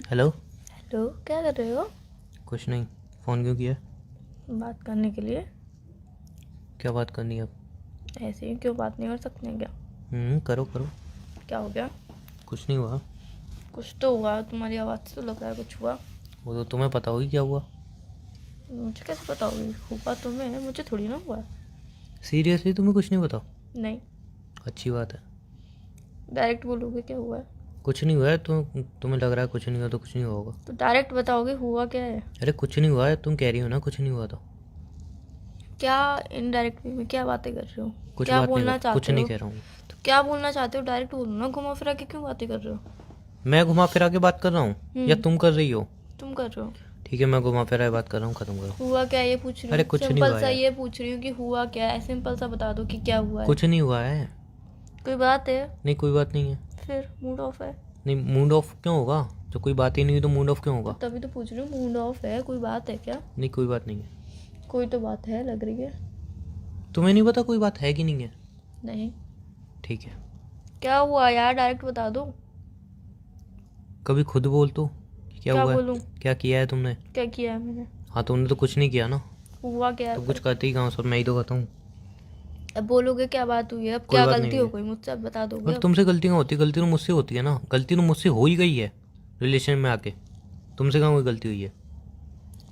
Hello. Hello, क्या कर रहे हो? कुछ नहीं। फ़ोन क्यों किया? बात करने के लिए। क्या बात करनी है अब? ऐसे ही क्यों बात नहीं कर सकते हैं क्या? करो करो। क्या हो गया? कुछ नहीं हुआ। कुछ तो हुआ, तुम्हारी आवाज़ से तो लग रहा है कुछ हुआ। वो तो तुम्हें पता होगी क्या हुआ। मुझे कैसे पता होगी? हुआ तुम्हें, मुझे थोड़ी ना हुआ। सीरियसली तुम्हें कुछ नहीं पता? नहीं, अच्छी बात है। डायरेक्ट बोलोगे क्या हुआ है? कुछ नहीं हुआ है। तुम्हें लग रहा है कुछ नहीं हुआ तो कुछ नहीं हुआ होगा। तो डायरेक्ट बताओगे हुआ क्या है? अरे कुछ नहीं हुआ है, तुम कह रही हो ना कुछ नहीं हुआ तो। क्या इनडायरेक्ट वे में क्या बातें कर रहे हो? कुछ क्या बात नहीं बोलना कर, कुछ चाहते नहीं हो? कह रहा हूँ। तो क्या बोलना चाहते हो? डायरेक्ट बोलो ना, घुमा फिरा के क्यों बातें कर रहे हो? मैं घुमा फिरा के बात कर रहा हूँ या तुम कर रही हो? तुम कर रहे हो। ठीक है, मैं घुमा फिरा के बात कर रहा हूँ, खत्म करो। हुआ क्या ये पूछ रही अरे हूँ, कुछ नहीं सिंपल हुआ सा यार। ये पूछ रही हूँ कि हुआ क्या है। सिंपल सा बता दो कि क्या हुआ है। कुछ नहीं हुआ है। कोई बात है? नहीं कोई बात नहीं है। फिर मूड ऑफ है? नहीं मूड ऑफ क्यों होगा? तो कोई बात ही नहीं हुई तो मूड ऑफ क्यों होगा? तभी तो पूछ रही हूँ, मूड ऑफ है? कोई बात है क्या? नहीं कोई बात नहीं है। कोई तो बात है लग रही है। तुम्हें नहीं पता कोई बात है कि नहीं है? नहीं। ठीक है। क्या हुआ यार, डायरेक्ट बता दो। कभी खुद बोल तो कि क्या क्या हुआ है? बोलूं? क्या किया है तुमने? क्या किया है मैंने? हाँ तुमने तो कुछ नहीं किया ना। हुआ क्या तो है कुछ फिर? करते ही कहाँ, सब मैं ही तो करता हूँ। अब बोलोगे क्या बात हुई है? अब कोई क्या बात गलती नहीं हो है। गई मुझसे, अब बता दोगे मतलब अब? तुमसे गलती कहाँ होती है? गलती तो मुझसे होती है ना। गलती तो मुझसे हो ही गई है रिलेशन में आके। तुमसे कहाँ कोई गलती हुई है?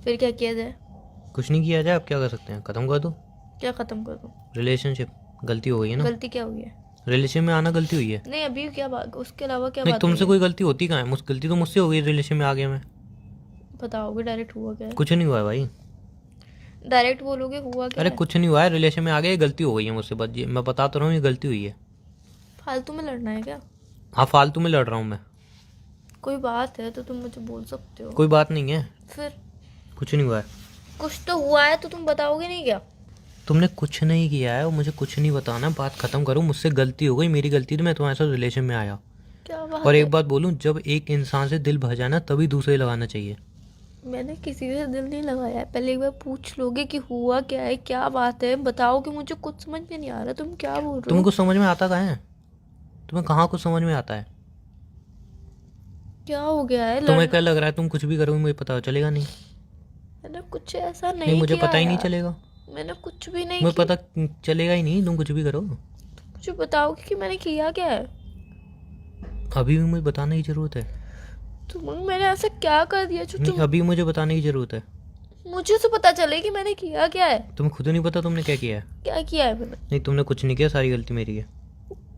फिर क्या किया जाए? कुछ नहीं किया जाए। अब क्या कर सकते हैं? ख़त्म कर दो क्या खत्म कर दूं? रिलेशनशिप। गलती हो गई है ना। गलती क्या हुई है? रिलेशन में आना गलती हुई है। नहीं, अभी क्या बात, उसके अलावा क्या नहीं बात हुई तुमसे है? कोई गलती होती कहाँ है? गलती तो मुझसे हो गई, रिलेशन में आ गया मैं। बताओगे डायरेक्ट हुआ क्या है? कुछ नहीं हुआ है भाई। डायरेक्ट बोलोगे हुआ क्या अरे है? कुछ नहीं हुआ है, रिलेशन में आ गया, ये गलती हो गई है मुझसे, बस ये मैं बता तो रहा हूँ, ये गलती हुई है। फालतू में लड़ना है क्या? हाँ फालतू में लड़ रहा हूँ मैं। कोई बात है तो तुम मुझे बोल सकते हो। कोई बात नहीं है। फिर कुछ नहीं हुआ है। कुछ तो हुआ है तो तुम बताओगे नहीं क्या? तुमने कुछ नहीं किया है और मुझे कुछ नहीं बताना। बात खत्म करो। मुझसे गलती हो गई, मेरी गलती थी, मैं तुम्हारे साथ रिलेशन में आया। क्या बात और है? एक बात बोलूं, जब एक इंसान से दिल भर जाए ना तभी दूसरे लगाना चाहिए। मैंने किसी से दिल नहीं लगाया है। पहले एक बार पूछ लोगे कि हुआ क्या है, क्या बात है, बताओ कि मुझे कुछ समझ में नहीं आ रहा। तुम क्या बोल रहे तुम्हें हो? कुछ समझ में आता कहाँ है? तुम्हें कहाँ कुछ समझ में आता है? क्या हो गया है? तुम्हें लड़ना? क्या लग रहा है तुम कुछ भी करोगे मुझे पता चलेगा नहीं? मैंने कुछ ऐसा नहीं नहीं मुझे किया पता ही नहीं यार। चलेगा। मैंने कुछ भी नहीं तुम्हें किया। पता चलेगा ही नहीं, तुम कुछ भी करो। मुझे बताओगे कि मैंने किया क्या है? अभी भी मुझे बताने की जरूरत है? मैंने ऐसा क्या कर दिया जो नहीं तुम अभी मुझे बताने की जरूरत है। मुझे तो पता चले कि मैंने किया क्या है? तुम्हें खुद नहीं पता तुमने क्या किया है? क्या किया है मैंने? नहीं तुमने कुछ नहीं किया, सारी गलती मेरी है।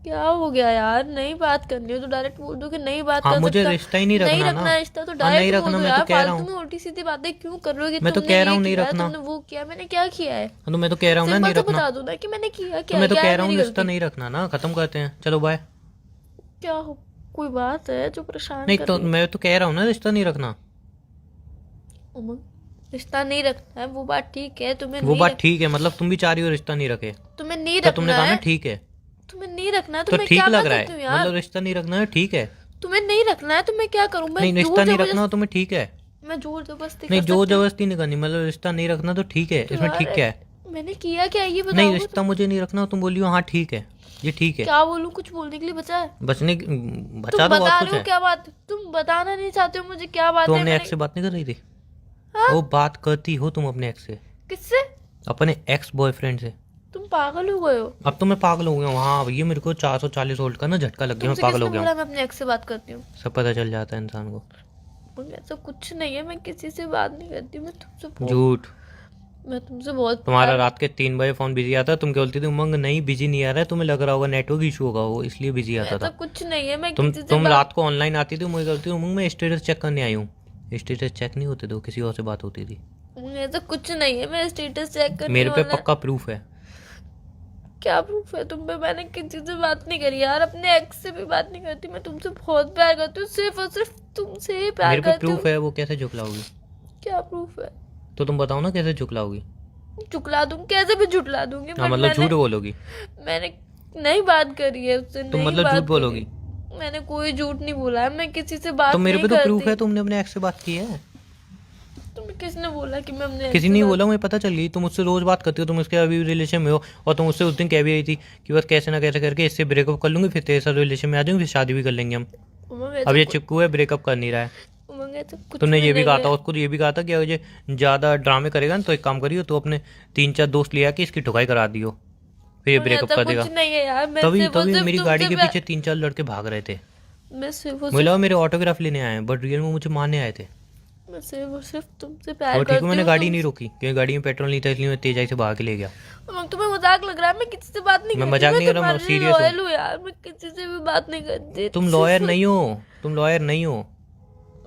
क्या हो गया यार? नहीं बात करनी हो तो डायरेक्ट बोल दो कि नहीं बात हाँ कर मुझे सकता। रिश्ता ही नहीं नहीं रखना रखना ना। रिश्ता तो हाँ नहीं डायरेक्ट बोल रखना, दो मैं तो यार। कह रहा फालतू हूँ। में उल्टी सीधी बातें क्यों कर रहे हो कि मैं तो तुमने कह रहा ये हूँ नहीं किया, रखना। तुमने वो किया। मैंने क्या किया है? हाँ, तो मैं तो कह रहा हूँ ना सिंपल नहीं से रखना। बता दो ना कि मैंने किया तो क्या है। मैं तो क्या कह है रहा हूँ मेरी रिश्ता गलती? नहीं रखना ना, खत्म करते हैं, चलो बाय। क्या हो? कोई बात है जो परेशान नहीं कर तो रही है? मैं तो कह रहा हूँ ना रिश्ता नहीं रखना। उमंग, रिश्ता नहीं रखना है वो बात ठीक है। तुम्हें वो नहीं बात ठीक है, मतलब तुम भी चाह रही हो रिश्ता नहीं रखे। तुम्हें नहीं तो तुमने रखना कहा ना है। ठीक है। तुम्हें नहीं रखना है तो तो मैं ठीक क्या लग कर रहा सकती हूँ है, यार? मतलब रिश्ता नहीं रखना है ठीक है। तुम्हें नहीं रखना है तो मैं क्या करूँ? मैं नहीं रिश्ता जोर नहीं रखना जबरदस्ती हो तुम्हें ठीक है। मैं जोर जबरदस्ती नहीं कर जोर सकती हूँ? जबरदस्ती नहीं करनी, मतलब रिश्ता नहीं रखना तो ठीक है, तो इसमें यार ठीक क्या है? मैंने किया क्या है ये नहीं बताओगे रिश्ता तो? मुझे नहीं रखना, तुम बोलियो हाँ ठीक है, ये ठीक है। क्या बोलूं? कुछ बोलने के लिए बचा है? बचने बचा तुम तो बहुत बता कुछ रहे हो है। क्या बात? तुम बताना नहीं चाहते हो मुझे क्या बात तो है? अपने मैंने एक्स से बात नहीं कर रही थी? हाँ? वो बात करती हो तुम अपने एक्स से? किससे? अपने एक्स बॉयफ्रेंड से। तुम पागल हो गए हो? अब तो मैं पागल हो गया हूँ। हाँ ये मेरे को 440 वोल्ट का ना झटका लग गया, मैं तुमसे पागल किसने हो गया बोला हूँ। मैं अपने एक्स से बात करती हूँ? सब पता चल जाता है इंसान को। ऐसा कुछ नहीं है। मैं किसी से बात नहीं करती। झूठ। मैं तुमसे बहुत तुम्हारा रात के 3 बजे फोन बिजी आता है, तुम क्या बोलती थी उमंग नहीं बिजी नहीं आ रहा है, तुम्हें लग रहा होगा नेटवर्क इशू होगा, वो इसलिए बिजी आता ऐसा था। कुछ नहीं है। मैं तुम किसी से तुम बात रात को ऑनलाइन आती थी, मुझे करती उमंग मैं स्टेटस चेक करने आई हूँ। स्टेटस चेक नहीं होते तो किसी और से बात होती थी। ऐसा कुछ नहीं है। मैं स्टेटस चेक करने मेरे पे वाला। पक्का प्रूफ है। क्या प्रूफ है तुम पे? मैंने किसी से बात नहीं करी यार। अपने एक्स से भी बात नहीं करती। मैं तुमसे बहुत प्यार करती हूँ, सिर्फ और सिर्फ तुमसे ही प्यार मेरे पे करती हूँ। प्रूफ है, वो कैसे झुकलाओगी? क्या प्रूफ है? तो तुम बताओ ना कैसे झुकलाओगी? झुकला दूँ? कैसे भी झुटला दूंगी। हाँ बट मतलब झूठ बोलोगी? मैंने नहीं बात करी है उससे। तुम नहीं मतलब बात झूठ बोलोगी? करी। मैंने कोई झूठ नहीं बोला है। मैं किसी से बात तो मेरे नहीं पे तो प्रूफ करती। है, तुमने अपने एक्स से बात की है। तुम्हें किसने बोला कि मैं अपने किसी ने बोला, मुझे पता चल गई। तुम उससे रोज बात करती हो, तुम उसके अभी रिलेशन में हो, और तुम उससे उस दिन कह भी रही थी कि बस कैसे ना कैसे करके इससे ब्रेकअप कर लूंगी, फिर तेरे साथ रिलेशन में आ जाऊंगी, फिर शादी भी कर लेंगे हम। अब ये चिपकू है, ब्रेकअप कर नहीं रहा है। होंगे तो कुछ तुमने भी ये भी नहीं कहा है। था उसको, ये भी कहा था कि अगर ये ज्यादा ड्रामे करेगा ना तो एक काम करियो, तो अपने 3-4 दोस्त ले आके इसकी ठुकाई करा दियो, फिर ये और ब्रेकअप ऐसा कर कुछ देगा। नहीं है यार, मैं तभी सिर्फ और तभी सिर्फ मेरी गाड़ी तुमसे के पीछे 3-4 लड़के भाग रहे थे। मैं सिर्फ और मुझे लगा सिर्फ मेरे ऑटोग्राफ लेने आए हैं, बट रियल में मुझे मारने आए थे। मैं सिर्फ और सिर्फ तुमसे प्यार और ठीक है, करती मैंने हूँ। गाड़ी नहीं रोकी क्योंकि गाड़ी में पेट्रोल नहीं था, इसलिए मैं तेजाई से भाग के ले गया। तुम्हें मजाक लग रहा है, मैं किसी से बात नहीं मैं करती, मजाक नहीं कर रहा, मैं तुम्हारे लिए serious हूँ। लॉयल हूँ यार, मैं किसी से भी बात नहीं करती। तुम लॉयर नहीं हो, तुम लॉयर नहीं हो,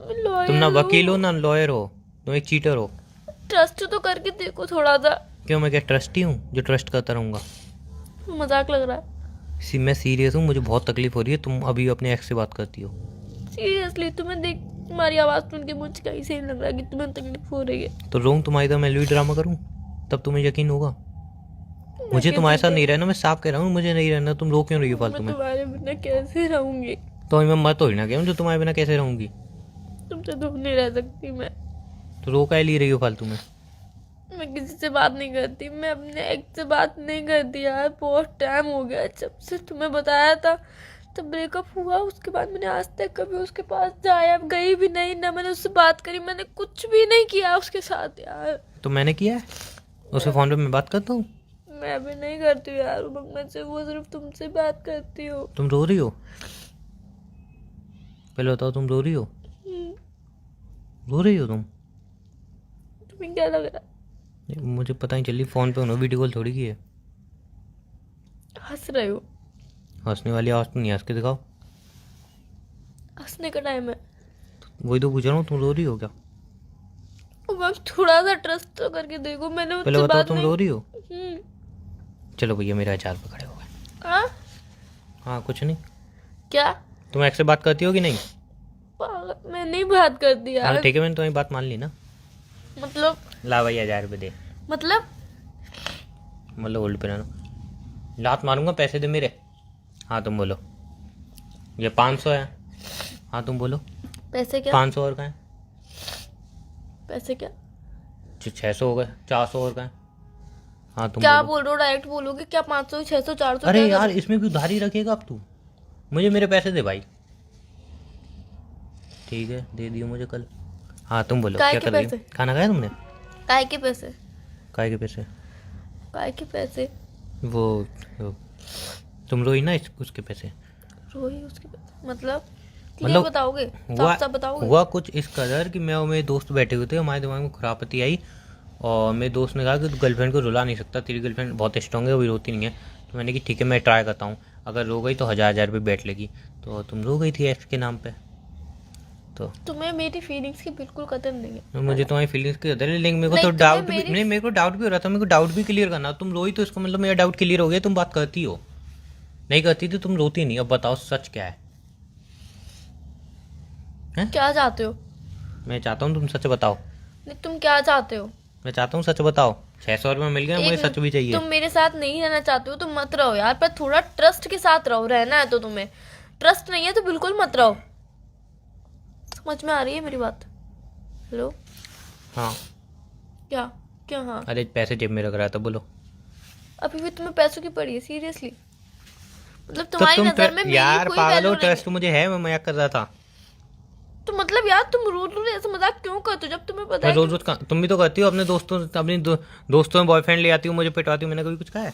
मैं लॉयल तुम ना वकील हो ना लॉयर हो, तुम एक चीटर हो। ट्रस्ट तो करके देखो थोड़ा सा। क्यों, मैं क्या ट्रस्टी हूँ जो ट्रस्ट करता रहूंगा? मजाक लग रहा है? मैं सीरियस हूँ, मुझे बहुत तकलीफ हो रही है, तुम अभी अपने एक्स से बात करती हो। सीरियसली तुम्हें देख, तुम्हारी आवाज सुन के मुझे कहीं से नहीं लग रहा कि तुम्हें तकलीफ हो रही है। तो रोंग तुम्हारी तरह मेलोडी ड्रामा करूँ तब तुम्हें यकीन होगा। मुझे तुम्हारे साथ नहीं रहना, मैं साफ कह रहा हूँ, मुझे नहीं रहना। तुम रो क्यों रही हो फालतू मैं में? तुम्हारे बिना कैसे रहूंगी? तो मैं मत हो ही ना गया जो तुम्हारे बिना कैसे रहूंगी? तुमसे दूर नहीं रह सकती मैं। तो रो क्या ली रही हो फालतू में? मैं किसी से बात नहीं करती, मैं अपने एक्स से बात नहीं करती यार, बहुत टाइम हो गया जब से तुम्हें बताया था, तब ब्रेकअप हुआ। उसके बाद मैंने आज तक कभी उसके पास जाया गई भी नहीं, ना मैंने उससे बात करी, मैंने कुछ भी नहीं किया उसके साथ यार। तो मैंने किया है, उसके फोन पे मैं बात करता हूँ। मैं अभी नहीं करती हूँ यार, मैं से वो सिर्फ तुमसे बात करती हूँ। तुम रो रही हो? पहले बताओ, तुम रो रही हो? रो रही हो तुम? तुम्हें क्या लग रहा है? मुझे पता नहीं चली, फोन पे उन्होंने वीडियो कॉल थोड़ी की है। हंस रहे हो? हंसने वाली आवाज तो नहीं, हंस के दिखाओ। हंसने का टाइम है? वही तो पूछ रहा हूँ, तुम रो रही हो क्या? मैम थोड़ा सा ट्रस्ट तो करके देखो, मैंने पहले उससे बताओ, बात तुम नहीं। रो रही हो? हम्म। चलो भैया, मेरे अचार पे खड़े हो गए। हाँ? हाँ कुछ नहीं। क्या? तुम एक्स से बात करती हो कि नहीं? पागल, मैं नहीं बात करती हाँ यार। ठीक है, मैंने तुम्हारी बात मान ली ना। मतलब ला भाई 1000 रुपये दे। मतलब मतलब होल्ड पे रहना, लात मारूंगा, पैसे दे मेरे। हाँ तुम बोलो। ये 500 है। हाँ तुम बोलो। पैसे क्या? 500 और का है? पैसे क्या? 600 हो गए, 400 और का है। हाँ तुम क्या बोलो। बोल रहे हो? डायरेक्ट बोलोगे क्या? 500 600 400? अरे क्या यार, करूं? इसमें भी उधारी रखेगा अब तू? मुझे मेरे पैसे दे भाई। ठीक है, दे दियो मुझे कल। हाँ तुम बोलो, काय क्या के कर रही हो? पैसे? खाना खाया तुमने? काय के पैसे? काय के पैसे? काय के पैसे? वो तुम रोई ना उसके पैसे। रोही उसके पैसे मतलब? मतलब मतलब बताओगे? हुआ, साफ बताओगे? हुआ कुछ इस कदर कि मैं और मेरे दोस्त बैठे हुए थे, हमारे दिमाग में खुरापती आई और मेरे दोस्त ने कहा कि तू गर्लफ्रेंड को रुला नहीं सकता, तेरी गर्लफ्रेंड बहुत स्ट्रॉन्ग है, वो रोती नहीं है। तो मैंने कि ठीक है, मैं ट्राई करता हूँ, अगर रो गई तो 1000 रुपये बैठ लेगी। तो तुम रो गई थी एक्स के नाम पे। तो तुम्हें मेरी फीलिंग्स की बिल्कुल कदर नहीं है। मुझे तुम्हारी फीलिंग्स की कदर है, लेकिन मेरे को नहीं, तो तुम्हें डाउट भी मेरी- नहीं, मेरे को डाउट भी हो रहा था, मेरे को डाउट भी क्लियर करना। तुम रोई तो इसका मतलब मेरा डाउट क्लियर हो गया, तुम बात करती हो। नहीं करती थी, तुम रोती नहीं। अब बताओ सच क्या है? क्या चाहते हो? मैं चाहता हूँ तुम सच बताओ। नहीं, तुम क्या चाहते हो? मैं चाहता हूँ सच बताओ। 600 रुपये मिल गया, मुझे सच भी चाहिए। तुम मेरे साथ नहीं रहना चाहते हो तो मत रहो यार, पर थोड़ा ट्रस्ट के साथ रहो। रहना है तो तुम्हें, ट्रस्ट नहीं है तो बिल्कुल मत रहो। समझ में आ रही है मेरी बात? हेलो? हाँ। क्या? क्या? हाँ? अरे पैसे जेब में रख रहा था, बोलो। अभी भी तुम्हें पैसों की पड़ी है? सीरियसली? मतलब तो तुम्हारी तुम नजर में मेरी यार कोई पागल वैल्यू हो, नहीं ट्रस्ट मुझे है, मैं मजाक कर रहा था। तो मतलब यार तुम रोज रोज ऐसा मजाक क्यों करते हो जब तुम्हें पता मैं है रोज रोज का, तुम भी तो करती हो अपने दोस्तों, अपनी दोस्तों में बॉयफ्रेंड ले आती हो, मुझे पिटवाती हो। मैंने कभी कुछ कहा है?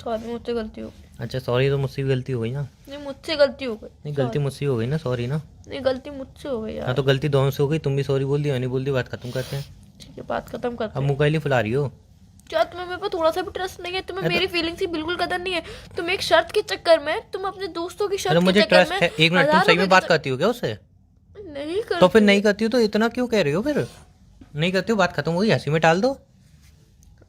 सॉरी, मुझसे गलती हो। अच्छा सॉरी, तो मुझसे भी गलती हो गई ना। नहीं, मुझसे गलती हो गई। नहीं गलती मुझसे हो गई ना, सॉरी ना। नहीं, गलती मुझसे हो गई हाँ यार। तो गलती दोनों से हो गई, तुम भी सॉरी बोल दी, मैंने बोल दी, बात खत्म करते हैं। ठीक है, बात खत्म करते अब हैं। मुँह काली फुला रही हो? क्या तुम्हें मेरे पर थोड़ा सा भी ट्रस्ट नहीं है? तुम्हें अरे तो- मेरी फीलिंग्स की बिल्कुल कदर नहीं है। तुम एक शर्त के चक्कर में, तुम अपने दोस्तों की अरे शर्त के मुझे चक्कर ट्रस्ट में है। एक मिनट, तुम 1000 सही में रुपए बात के करती हो क्या उससे? नहीं कर तो फिर नहीं करती हो तो इतना क्यों कह रही हो? फिर नहीं करती हो, बात खत्म हो गई, हंसी में टाल दो।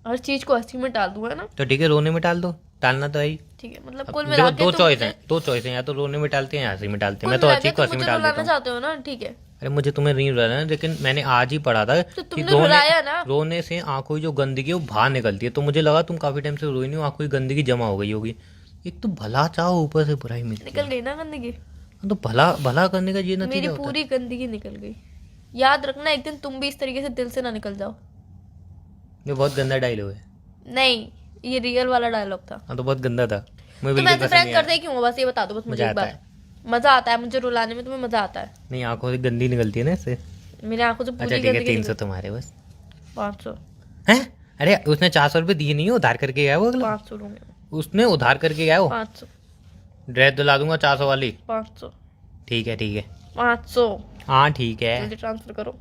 हर चीज को हंसी में टाल दूं, है ना? तो ठीक है, रोने में टाल दो, टालना तो है ही। ठीक है, मतलब कुल देखो मिला के दो तुम चॉइस मुझे- हैं, दो चॉइस हैं, या तो रोने में टालते हैं या हंसी में टालते हैं। कुल मैं तो मिला हर के चीज को तुम हंसी में मुझे टाल रुलाना देता हूँ। चाहते हो ना? ठीक है। अरे मुझे तुम्हें नहीं रुलाना है, लेकिन मैंने आज ही पढ़ा था तो कि तुमने रुलाया ना? रोने से आंखों की जो गंदगी है वो बाहर निकलती है। तो मुझे लगा तुम काफी टाइम से रोई नहीं हो, आंखों की गंदगी जमा हो गई होगी। एक तो भला चाहो, ऊपर से बुराई मिलती निकल है। गई ना गंदगी? तो भला भला करने का ये मेरी नतीजा होता है। पूरी गंदगी निकल गई। याद रखना, एक दिन तुम भी इस तरीके से दिल से ना निकल जाओ। ये बहुत गंदा डायलॉग है। नहीं, ये रियल वाला डायलॉग था। हाँ तो बहुत गंदा था, मुझे तुम बिल्कुल ऐसे पसंद प्रैंक नहीं करते आया। ही क्यों हो? बस ये बता दो बस मुझे मजा एक आता बार। है, मजा आता है मुझे रुलाने में, तुम्हें मजा आता है। नहीं, आंखों से गंदी निकलती है ना इससे। मेरी आंखों से अच्छा पूरी ठीक है, गंदगी 300 तुम्हारे बस। 500 हैं? अरे उसने 400 रुपये दिए नहीं है, उधार करके गया वो अगला। 500 लूंगी। उसने उधार करके गया वो। 500 ड्रेस दिला दूंगा 400 वाली। 500 ठीक है ठीक है। 500 हाँ ठीक है जल्दी ट्रांसफर करो,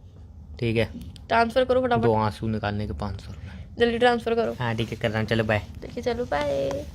ठीक है। ट्रांसफर करो 2 फटाफट, आंसू निकालने के 500 रुपये। जल्दी ट्रांसफर करो। हाँ ठीक है, कर रहा हूँ, चलो बाय। देखिए चलो बाय।